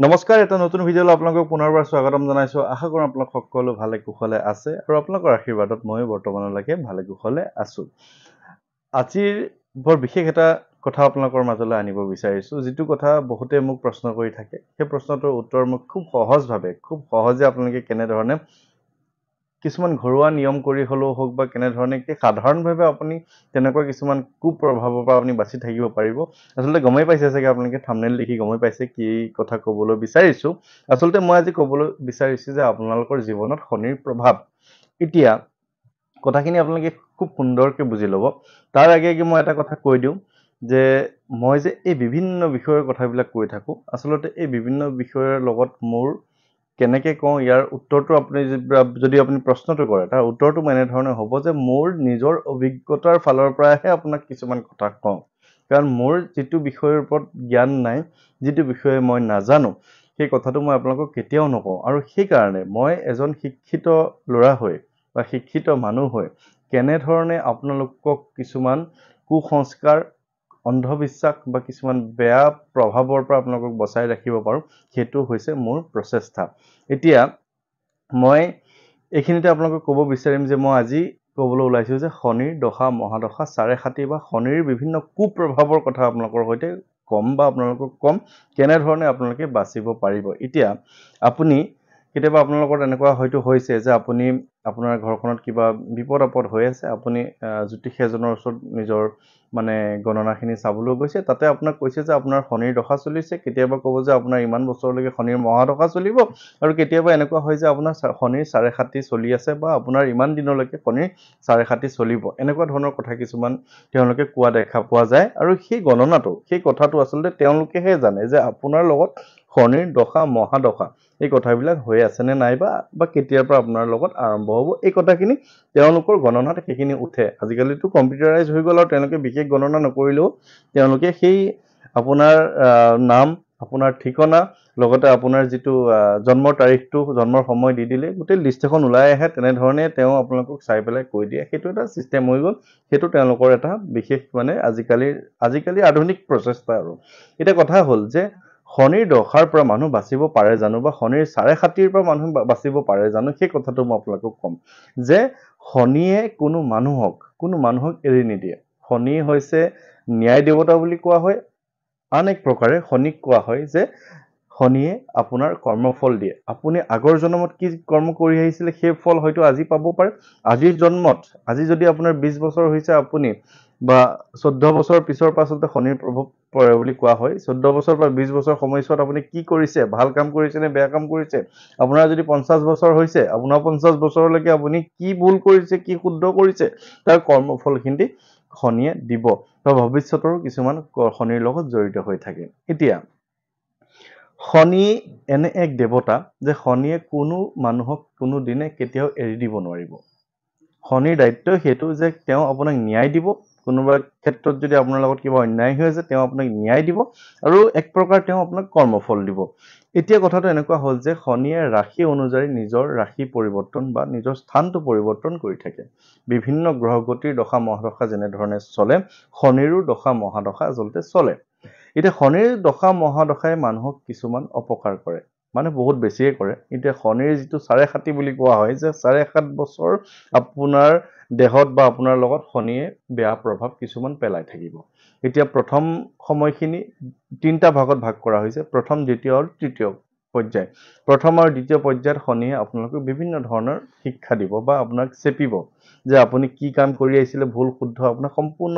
নমস্কাৰ, এটা নতুন ভিডিঅ'লৈ আপোনালোকক পুনৰবাৰ স্বাগতম জনাইছোঁ। আশা কৰোঁ আপোনালোক সকলো ভালে কুশলে আছে আৰু আপোনালোকৰ আশীৰ্বাদত ময়ো বৰ্তমানলৈকে ভালে কুশলে আছোঁ। আজিৰ বৰ বিশেষ এটা কথা আপোনালোকৰ মাজলৈ আনিব বিচাৰিছোঁ, যিটো কথা বহুতে মোক প্ৰশ্ন কৰি থাকে। সেই প্ৰশ্নটোৰ উত্তৰ মোক খুব সহজভাৱে, খুব সহজে আপোনালোকে কেনেধৰণে কিছুমান ঘৰুৱা নিয়ম কৰি হ'লেও হওক বা কেনেধৰণে সাধাৰণভাৱে আপুনি তেনেকুৱা কিছুমান কুপ্ৰভাৱৰ পৰা আপুনি বাচি থাকিব পাৰিব। আচলতে গমেই পাইছে চাগে আপোনালোকে থাম্বনেইল দেখি গমেই পাইছে কি কথা ক'বলৈ বিচাৰিছোঁ। আচলতে মই আজি ক'বলৈ বিচাৰিছোঁ যে আপোনালোকৰ জীৱনত শনিৰ প্ৰভাৱ। এতিয়া কথাখিনি আপোনালোকে খুব সুন্দৰকৈ বুজি ল'ব। তাৰ আগে মই এটা কথা কৈ দিওঁ যে মই যে এই বিভিন্ন বিষয়ৰ কথাবিলাক কৈ থাকোঁ, আচলতে এই বিভিন্ন বিষয়ৰ লগত মোৰ কেনেকৈ কওঁ ইয়াৰ উত্তৰটো আপুনি যদি আপুনি প্ৰশ্নটো কৰে, তাৰ উত্তৰটো মই এনেধৰণে হ'ব যে মোৰ নিজৰ অভিজ্ঞতাৰ ফালৰ পৰাহে আপোনাক কিছুমান কথা কওঁ। কাৰণ মোৰ যিটো বিষয়ৰ ওপৰত জ্ঞান নাই, যিটো বিষয়ে মই নাজানো, সেই কথাটো মই আপোনালোকক কেতিয়াও নকওঁ। আৰু সেইকাৰণে মই এজন শিক্ষিত ল'ৰা হৈ বা শিক্ষিত মানুহ হৈ কেনেধৰণে আপোনালোকক কিছুমান কুসংস্কাৰ, অন্ধবিশ্বাস বা কিছুমান বেয়া প্ৰভাৱৰ পৰা আপোনালোকক বচাই ৰাখিব পাৰোঁ, সেইটো হৈছে মোৰ প্ৰচেষ্টা। এতিয়া মই এইখিনিতে আপোনালোকক ক'ব বিচাৰিম যে মই আজি ক'বলৈ ওলাইছোঁ যে শনিৰ দশা মহাদশা চাৰে সাতি বা শনিৰ বিভিন্ন কুপ্ৰভাৱৰ কথা আপোনালোকৰ সৈতে ক'ম বা আপোনালোকক ক'ম কেনেধৰণে আপোনালোকে বাচিব পাৰিব। এতিয়া আপুনি কেতিয়াবা আপোনালোকৰ এনেকুৱা হয়তো হৈছে যে আপুনি আপোনাৰ ঘৰখনত কিবা বিপদ আপদ হৈ আছে, আপুনি জ্যোতিষী এজনৰ ওচৰত নিজৰ মানে গণনাখিনি চাবলৈ গৈছে, তাতে আপোনাক কৈছে যে আপোনাৰ শনিৰ দশা চলিছে, কেতিয়াবা ক'ব যে আপোনাৰ ইমান বছৰলৈকে শনিৰ মহাদশা চলিব, আৰু কেতিয়াবা এনেকুৱা হয় যে আপোনাৰ শনিৰ চাৰে সাতি চলি আছে বা আপোনাৰ ইমান দিনলৈকে শনিৰ চাৰে সাতি চলিব। এনেকুৱা ধৰণৰ কথা কিছুমান তেওঁলোকে কোৱা দেখা পোৱা যায়, আৰু সেই গণনাটো, সেই কথাটো আচলতে তেওঁলোকেহে জানে যে আপোনাৰ লগত শনিৰ দশা মহাদশা এই কথাবিলাক হৈ আছেনে নাই বা কেতিয়াৰ পৰা আপোনাৰ লগত আৰম্ভ হ'ব, এই কথাখিনি তেওঁলোকৰ গণনাত সেইখিনি উঠে। আজিকালিতো কম্পিউটাৰাইজ হৈ গ'ল, আৰু তেওঁলোকে বিশেষ গণনা নকৰিলেও তেওঁলোকে সেই আপোনাৰ নাম, আপোনাৰ ঠিকনা, লগতে আপোনাৰ যিটো জন্মৰ তাৰিখটো, জন্মৰ সময় দি দিলে গোটেই লিষ্ট এখন ওলাই আহে। তেনেধৰণে তেওঁ আপোনালোকক চাই পেলাই কৈ দিয়ে। সেইটো এটা ছিষ্টেম হৈ গ'ল। সেইটো তেওঁলোকৰ এটা বিশেষ মানে আজিকালি আধুনিক প্ৰচেষ্টা। আৰু এতিয়া কথা হ'ল যে শনিৰ দশাৰ পৰা মানুহ বাচিব পাৰে জানো, বা শনিৰ চাৰে সাতিৰ পৰা মানুহ বাচিব পাৰে জানো, সেই কথাটো মই আপোনালোকক ক'ম যে শনিয়ে কোনো মানুহক এৰি নিদিয়ে। শনি হৈছে ন্যায় দেৱতা বুলি কোৱা হয়। আন এক প্ৰকাৰে শনিক কোৱা হয় যে শনিয়ে আপোনাৰ কৰ্মফল দিয়ে। আপুনি আগৰ জন্মত কি কৰ্ম কৰি আহিছিলে সেই ফল হয়তো আজি পাব পাৰে। আজিৰ জন্মত, আজি যদি আপোনাৰ 20 বছৰ হৈছে, আপুনি বা 14 বছৰ পিছৰ পাছতে শনিৰ প্ৰভাৱ পৰে বুলি কোৱা হয়। 14 বছৰ বা 20 বছৰ সময়ছোৱাত আপুনি কি কৰিছে, ভাল কাম কৰিছে নে বেয়া কাম কৰিছে। আপোনাৰ যদি 50 বছৰ হৈছে, আপোনাৰ 50 বছৰলৈকে আপুনি কি ভুল কৰিছে, কি শুদ্ধ কৰিছে, তাৰ কৰ্মফলখিনি শনিয়ে দিব। বা ভৱিষ্যতৰো কিছুমান শনিৰ লগত জড়িত হৈ থাকে। এতিয়া শনি এনে এক দেৱতা যে শনিয়ে কোনো মানুহক কোনো দিনে কেতিয়াও এৰি দিব নোৱাৰিব। শনিৰ দায়িত্ব সেইটো যে তেওঁ আপোনাক ন্যায় দিব। কোনোবা ক্ষেত্ৰত যদি আপোনাৰ লগত কিবা অন্যায় হৈ আছে, তেওঁ আপোনাক ন্যায় দিব, আৰু এক প্ৰকাৰ তেওঁ আপোনাক কৰ্মফল দিব। এতিয়া কথাটো এনেকুৱা হ'ল যে শনিয়ে ৰাশি অনুযায়ী নিজৰ ৰাশি পৰিৱৰ্তন বা নিজৰ স্থানটো পৰিৱৰ্তন কৰি থাকে। বিভিন্ন গ্ৰহগতিৰ দশা মহাদশা যেনেধৰণে চলে, শনিৰো দশা মহাদশা আচলতে চলে। এতিয়া শনিৰ দশা মহাদশাই মানুহক কিছুমান অপকাৰ কৰে, মানে বহুত বেছিয়ে কৰে। এতিয়া শনিৰ যিটো চাৰে সাতি বুলি কোৱা হয়, যে 7.5 বছৰ আপোনাৰ দেহত বা আপোনাৰ লগত শনিয়ে বেয়া প্ৰভাৱ কিছুমান পেলাই থাকিব। এতিয়া প্ৰথম সময়খিনি 3টা ভাগত ভাগ কৰা হৈছে, প্ৰথম, দ্বিতীয় আৰু তৃতীয় পৰ্যায়। প্ৰথম আৰু দ্বিতীয় পৰ্যায়ত শনিয়ে আপোনালোকক বিভিন্ন ধৰণৰ শিক্ষা দিব বা আপোনাক চেপিব, যে আপুনি কি কাম কৰি আহিছিলে, ভুল শুদ্ধ আপোনাক সম্পূৰ্ণ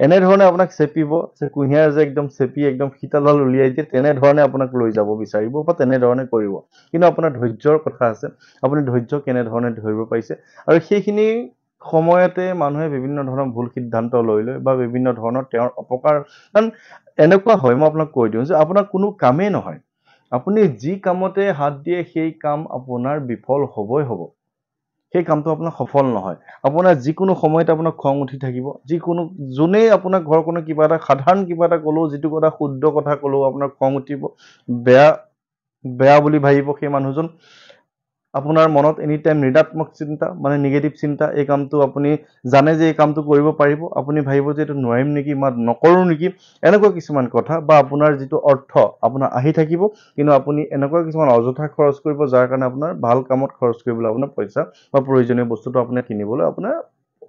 এনেধৰণে আপোনাক চেপিব যে কুঁহিয়াৰ যে একদম চেপি একদম সীতাডাল উলিয়াই দিয়ে, তেনেধৰণে আপোনাক লৈ যাব বিচাৰিব বা তেনেধৰণে কৰিব। কিন্তু আপোনাৰ ধৈৰ্যৰ কথা আছে, আপুনি ধৈৰ্য কেনেধৰণে ধৰিব পাৰিছে। আৰু সেইখিনি সময়তে মানুহে বিভিন্ন ধৰণৰ ভুল সিদ্ধান্ত লৈ লয় বা বিভিন্ন ধৰণৰ তেওঁৰ অপকাৰ। কাৰণ এনেকুৱা হয়, মই আপোনাক কৈ দিওঁ যে আপোনাৰ কোনো কামেই নহয়, আপুনি যি কামতে হাত দিয়ে সেই কাম আপোনাৰ বিফল হ'বই হ'ব। সেই কামটো আপোনাৰ সফল নহয়। আপোনাৰ যিকোনো সময়তে আপোনাৰ খং উঠি থাকিব, যোনেই আপোনাক ঘৰখনৰ কিবা এটা সাধাৰণ কিবা এটা ক'লেও, যিটো কথা শুদ্ধ কথা ক'লেও আপোনাৰ খং উঠিব, বেয়া বুলি ভাবিব সেই মানুহজন। আপোনাৰ মনত এনি টাইম ঋণাত্মক চিন্তা মানে নিগেটিভ চিন্তা, এই কামটো আপুনি জানে যে এই কামটো কৰিব পাৰিব, আপুনি ভাবিব যে এইটো নোৱাৰিম নেকি, মই নকৰোঁ নেকি, এনেকুৱা কিছুমান কথা, বা আপোনাৰ যিটো অৰ্থ আপোনাৰ আহি থাকিব, কিন্তু আপুনি এনেকুৱা কিছুমান অযথা খৰচ কৰিব যাৰ কাৰণে আপোনাৰ ভাল কামত খৰচ কৰিবলৈ আপোনাৰ পইচা বা প্ৰয়োজনীয় বস্তুটো আপুনি কিনিবলৈ আপোনাৰ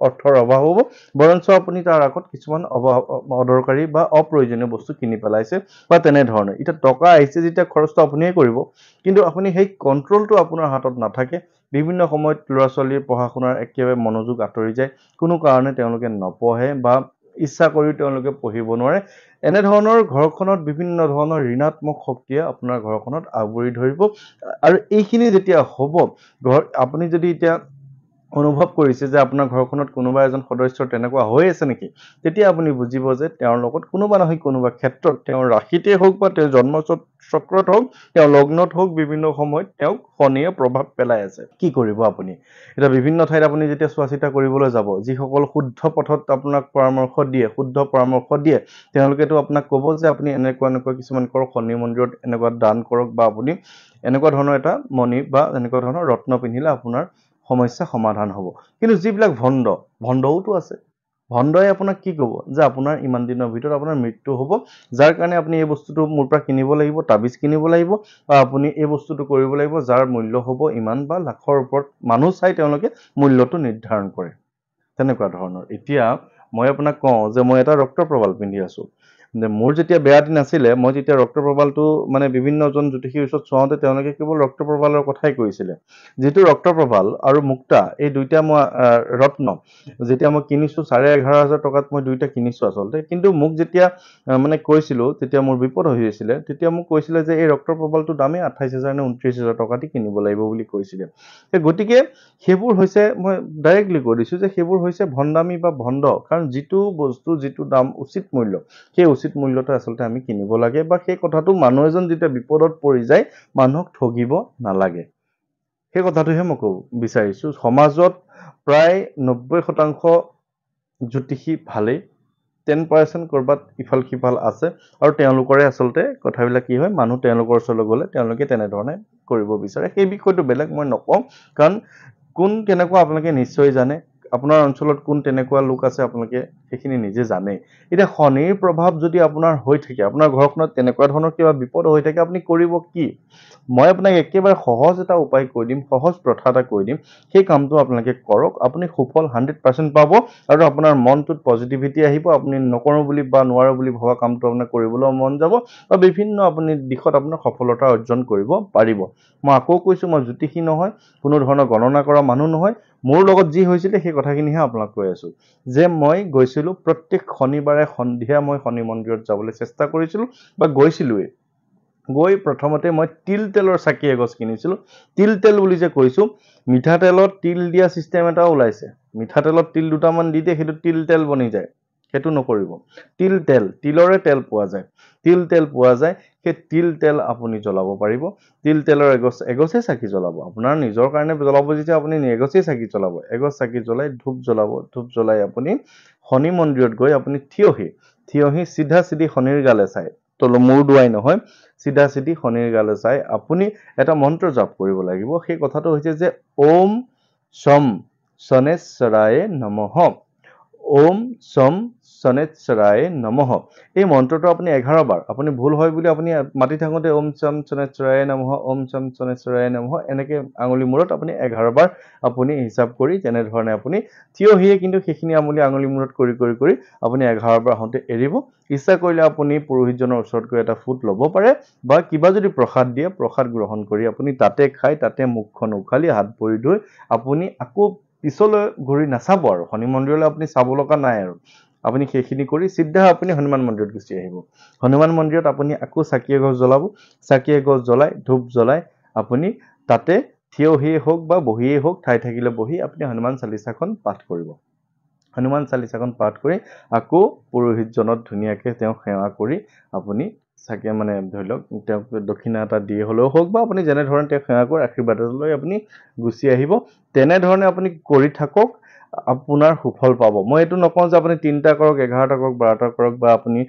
অৰ্থৰ অভাৱ হ'ব, বৰঞ্চ আপুনি তাৰ আগত কিছুমান অদৰকাৰী বা অপ্ৰয়োজনীয় বস্তু কিনি পেলাইছে বা তেনেধৰণে। এতিয়া টকা আহিছে যেতিয়া খৰচটো আপুনিয়ে কৰিব, কিন্তু আপুনি সেই কণ্ট্ৰলটো আপোনাৰ হাতত নাথাকে। বিভিন্ন সময়ত ল'ৰা ছোৱালীৰ পঢ়া শুনাৰ একেবাৰে মনোযোগ আঁতৰি যায়, কোনো কাৰণে তেওঁলোকে নপঢ়ে বা ইচ্ছা কৰিও তেওঁলোকে পঢ়িব নোৱাৰে। এনেধৰণৰ ঘৰখনত বিভিন্ন ধৰণৰ ঋণাত্মক শক্তিয়ে আপোনাৰ ঘৰখনত আৱৰি ধৰিব, আৰু এইখিনি যেতিয়া হ'ব, আপুনি যদি এতিয়া অনুভৱ কৰিছে যে আপোনাৰ ঘৰখনত কোনোবা এজন সদস্যৰ তেনেকুৱা হৈ আছে নেকি, তেতিয়া আপুনি বুজিব যে তেওঁৰ লগত কোনোবা নহয় কোনোবা ক্ষেত্ৰত, তেওঁৰ ৰাশিতে হওক বা তেওঁৰ জন্ম চক্ৰত হওক, তেওঁৰ লগ্নত হওক, বিভিন্ন সময়ত তেওঁক শনিয়ে প্ৰভাৱ পেলাই আছে। কি কৰিব আপুনি? এতিয়া বিভিন্ন ঠাইত আপুনি যেতিয়া চোৱা চিতা কৰিবলৈ যাব, যিসকল শুদ্ধ পথত আপোনাক পৰামৰ্শ দিয়ে, শুদ্ধ পৰামৰ্শ দিয়ে, তেওঁলোকেতো আপোনাক ক'ব যে আপুনি এনেকুৱা কিছুমান কৰক, শনি মন্দিৰত এনেকুৱা দান কৰক, বা আপুনি এনেকুৱা ধৰণৰ এটা মণি বা এনেকুৱা ধৰণৰ ৰত্ন পিন্ধিলে আপোনাৰ সমস্যা সমাধান হ'ব। কিন্তু যিবিলাক ভণ্ডওতো আছে, ভণ্ডই আপোনাক কি ক'ব যে আপোনাৰ ইমান দিনৰ ভিতৰত আপোনাৰ মৃত্যু হ'ব, যাৰ কাৰণে আপুনি এই বস্তুটো মোৰ পৰা কিনিব লাগিব, তাবিজ কিনিব লাগিব, বা আপুনি এই বস্তুটো কৰিব লাগিব যাৰ মূল্য হ'ব ইমান বা লাখৰ ওপৰত, মানুহ চাই তেওঁলোকে মূল্যটো নিৰ্ধাৰণ কৰে, তেনেকুৱা ধৰণৰ। এতিয়া মই আপোনাক কওঁ যে মই এটা ৰক্তপ্ৰবাল পিন্ধি আছোঁ, যে মোৰ যেতিয়া বেয়া দিন আছিলে, মই যেতিয়া ৰক্তপ্ৰবালটো মানে বিভিন্নজন জ্যোতিষীৰ ওচৰত চাওঁতে তেওঁলোকে কেৱল ৰক্তপ্ৰবালৰ কথাই কৈছিলে। যিটো ৰক্তপ্ৰবাল আৰু মুক্তা, এই দুইটা মই ৰত্ন যেতিয়া মই কিনিছোঁ 11,500 টকাত মই দুইটা কিনিছোঁ আচলতে, কিন্তু মোক যেতিয়া মানে কৈছিলোঁ, তেতিয়া মোৰ বিপদ হৈ গৈছিলে, তেতিয়া মোক কৈছিলে যে এই ৰক্তপ্ৰবালটোৰ দামেই 28,000 নে 29,000 টকা দি কিনিব লাগিব বুলি কৈছিলে। গতিকে সেইবোৰ হৈছে, মই ডাইৰেক্টলি কৈ দিছোঁ যে সেইবোৰ হৈছে ভণ্ডামি বা ভণ্ড, কাৰণ যিটো বস্তু যিটো দাম উচিত মূল্য, সেই উচিত মূল্যটো আচলতে আমি কিনিব লাগে, বা সেই কথাটো মানুহ এজন যেতিয়া বিপদত পৰি যায়, মানুহক ঠগিব নালাগে, সেই কথাটোহে মই ক'ব বিচাৰিছোঁ। সমাজত প্ৰায় 90% জ্যোতিষী ভালেই, 10% ক'ৰবাত ইফাল সিফাল আছে, আৰু তেওঁলোকৰে আচলতে কথাবিলাক কি হয়, মানুহ তেওঁলোকৰ ওচৰলৈ গ'লে তেওঁলোকে তেনেধৰণে কৰিব বিচাৰে। সেই বিষয়টো বেলেগ মই নকওঁ, কাৰণ কোন কেনেকুৱা আপোনালোকে নিশ্চয় জানে, আপোনাৰ অঞ্চলত কোন তেনেকুৱা লোক আছে আপোনালোকে সেইখিনি নিজে জানেই। এতিয়া শনিৰ প্ৰভাৱ যদি আপোনাৰ হৈ থাকে, আপোনাৰ ঘৰখনত তেনেকুৱা ধৰণৰ কিবা বিপদ হৈ থাকে, আপুনি কৰিব কি? মই আপোনাক একেবাৰে সহজ এটা উপায় কৈ দিম, সহজ প্ৰথা এটা কৈ দিম, সেই কামটো আপোনালোকে কৰক, আপুনি সুফল 100% পাব, আৰু আপোনাৰ মনটোত পজিটিভিটি আহিব, আপুনি নকৰোঁ বুলি বা নোৱাৰোঁ বুলি ভবা কামটো আপোনাৰ কৰিবলৈ মন যাব, বা বিভিন্ন আপুনি দিশত আপোনাৰ সফলতা অৰ্জন কৰিব পাৰিব। মই আকৌ কৈছোঁ, মই জ্যোতিষী নহয়, কোনো ধৰণৰ গণনা কৰা মানুহ নহয়, মোৰ লগত যি হৈছিলে সেই কথাখিনিহে আপোনাক কৈ আছোঁ, যে মই গৈছিলোঁ প্ৰত্যেক শনিবাৰে সন্ধিয়া, মই শনি মন্দিৰত যাবলৈ চেষ্টা কৰিছিলোঁ বা গৈছিলোঁৱেই। গৈ প্ৰথমতে মই তিল তেলৰ চাকি এগছ কিনিছিলোঁ। তিল তেল বুলি যে কৈছোঁ, মিঠাতেলত তিল দিয়া ছিষ্টেম এটা ওলাইছে, মিঠাতেলত তিল দুটামান দি দিয়ে, সেইটো তিল তেল বনি যায়, সেইটো নকৰিব। তিলৰে তেল পোৱা যায়, তিল তেল পোৱা যায়, সেই তিল তেল আপুনি জ্বলাব পাৰিব। তিল তেলৰ এগছেই চাকি জ্বলাব, আপোনাৰ নিজৰ কাৰণে জ্বলাব যেতিয়া আপুনি এগছেই চাকি জ্বলাব, এগছ চাকি জ্বলাই ধূপ জ্বলাব, ধূপ জ্বলাই আপুনি শনি মন্দিৰত গৈ আপুনি থিয়হি চিধা চিধি শনিৰ গালে চাই, মূৰ দুৱাই নহয়, চিধা চিধি শনিৰ গালে চাই আপুনি এটা মন্ত্ৰ জাপ কৰিব লাগিব। সেই কথাটো হৈছে যে ওম শম শনেশ্বৰায়ে নমঃ, ওম শম শনেশ্বৰায়ে নমঃ। এই মন্ত্ৰটো আপুনি 11 বাৰ, আপুনি ভুল হয় বুলি আপুনি মাতি থাকোঁতে ওম শম শনেশ্বৰায়ে নমঃ, ওম শম শনেশ্বৰায়ে নমঃ, এনেকৈ আঙুলি মূৰত আপুনি 11 বাৰ আপুনি হিচাপ কৰি, তেনেধৰণে আপুনি থিয়হিয়ে কিন্তু সেইখিনি আঙুলি মূৰত কৰি কৰি কৰি আপুনি 11 বাৰ হওঁতে এৰিব। ইচ্ছা কৰিলে আপুনি পুৰোহিতজনৰ ওচৰত গৈ এটা ফুট ল'ব পাৰে, বা কিবা যদি প্ৰসাদ দিয়ে, প্ৰসাদ গ্ৰহণ কৰি আপুনি তাতে খাই, তাতে মুখখন উখালি হাত ভৰি ধুই আপুনি আকৌ পিছলৈ ঘূৰি নাচাব, আৰু শনি মন্দিৰলৈ আপুনি চাব লগা নাই, আৰু আপুনি সেইখিনি কৰি চিধা আপুনি হনুমান মন্দিৰত গুচি আহিব। হনুমান মন্দিৰত আপুনি আকৌ চাকি এগছ জ্বলাব, চাকি এগছ জ্বলাই ধূপ জ্বলাই আপুনি তাতে থিয়হিয়ে হওক বা বহিয়েই হওক, ঠাই থাকিলে বহি আপুনি হনুমান চালিচাখন পাঠ কৰিব। হনুমান চালিচাখন পাঠ কৰি আকৌ পুৰোহিতজনক ধুনীয়াকৈ তেওঁক সেৱা কৰি আপুনি চাগে মানে ধৰি লওক তেওঁক দক্ষিণা এটা দিয়ে হ'লেও হওক, বা আপুনি যেনেধৰণে তেওঁক সেৱা কৰি আশীৰ্বাদ লৈ আপুনি গুচি আহিব। তেনেধৰণে আপুনি কৰি থাকক, আপোনাৰ সুফল পাব। মই এইটো নকওঁ যে আপুনি 3টা কৰক, 11টা কৰক, 12টা কৰক বা আপুনি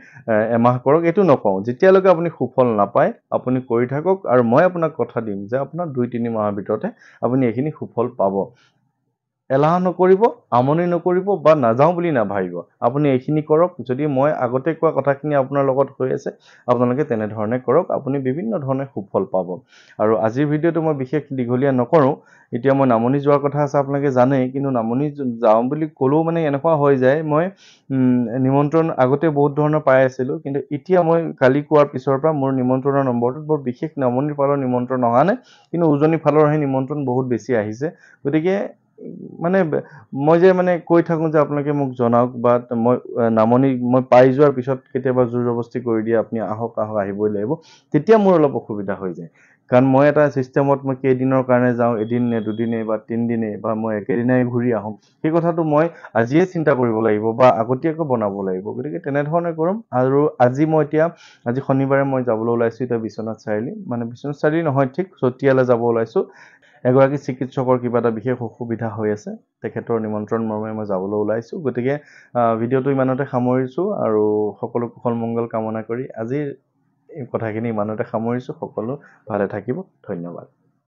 এমাহ কৰক, এইটো নকওঁ। যেতিয়ালৈকে আপুনি সুফল নাপায় আপুনি কৰি থাকক, আৰু মই আপোনাক কথা দিম যে আপোনাৰ 2-3 মাহৰ ভিতৰতে আপুনি এইখিনি সুফল পাব। এলাহ নকৰিব, আমনি নকৰিব বা নাযাওঁ বুলি নাভাবিব। আপুনি এইখিনি কৰক। যদি মই আগতে কোৱা কথাখিনি আপোনাৰ লগত হৈ আছে, আপোনালোকে তেনেধৰণে কৰক। আপুনি বিভিন্ন ধৰণে সুফল পাব। আৰু আজিৰ ভিডিঅ'টো মই বিশেষ দীঘলীয়া নকৰোঁ। এতিয়া মই নামনি যোৱাৰ কথা আছে আপোনালোকে জানেই, কিন্তু নামনি যাওঁ বুলি ক'লেও মানে এনেকুৱা হৈ যায়, মই নিমন্ত্ৰণ আগতে বহুত ধৰণৰ পাই আছিলোঁ, কিন্তু এতিয়া মই কালি কোৱাৰ পিছৰ পৰা মোৰ নিমন্ত্ৰণৰ নম্বৰটোত বৰ বিশেষ নামনিৰ ফালৰ নিমন্ত্ৰণ অহা নাই, কিন্তু উজনি ফালৰ সেই নিমন্ত্ৰণ বহুত বেছি আহিছে। গতিকে মানে মই যে মানে কৈ থাকোঁ যে আপোনালোকে মোক জনাওক, বা মই নামনি মই পাই যোৱাৰ পিছত কেতিয়াবা জোৰ জবস্তি কৰি দিয়ে আপুনি আহক আহক আহিবই লাগিব, তেতিয়া মোৰ অলপ অসুবিধা হৈ যায়। কাৰণ মই এটা ছিষ্টেমত মই কেইদিনৰ কাৰণে যাওঁ, এদিন নে দুদিনে বা 3 দিনে বা মই একেদিনাই ঘূৰি আহোঁ, সেই কথাটো মই আজিয়ে চিন্তা কৰিব লাগিব বা আগতীয়াকৈ বনাব লাগিব। গতিকে তেনেধৰণে কৰিম। আৰু আজি শনিবাৰে মই যাবলৈ ওলাইছোঁ এতিয়া বিশ্বনাথ চাৰিআলি, মানে বিশ্বনাথ চাৰিআলি নহয়, ঠিক চতিয়ালৈ যাব ওলাইছোঁ। এগৰাকী চিকিৎসকৰ কিবা এটা বিশেষ অসুবিধা হৈ আছে, তেখেতৰ নিমন্ত্ৰণ মৰ্মে মই যাবলৈ ওলাইছোঁ। গতিকে ভিডিঅ'টো ইমানতে সামৰিছোঁ, আৰু সকলো কুশল মংগল কামনা কৰি আজিৰ এই কথাখিনি ইমানতে সামৰিছোঁ। সকলো ভালে থাকিব। ধন্যবাদ।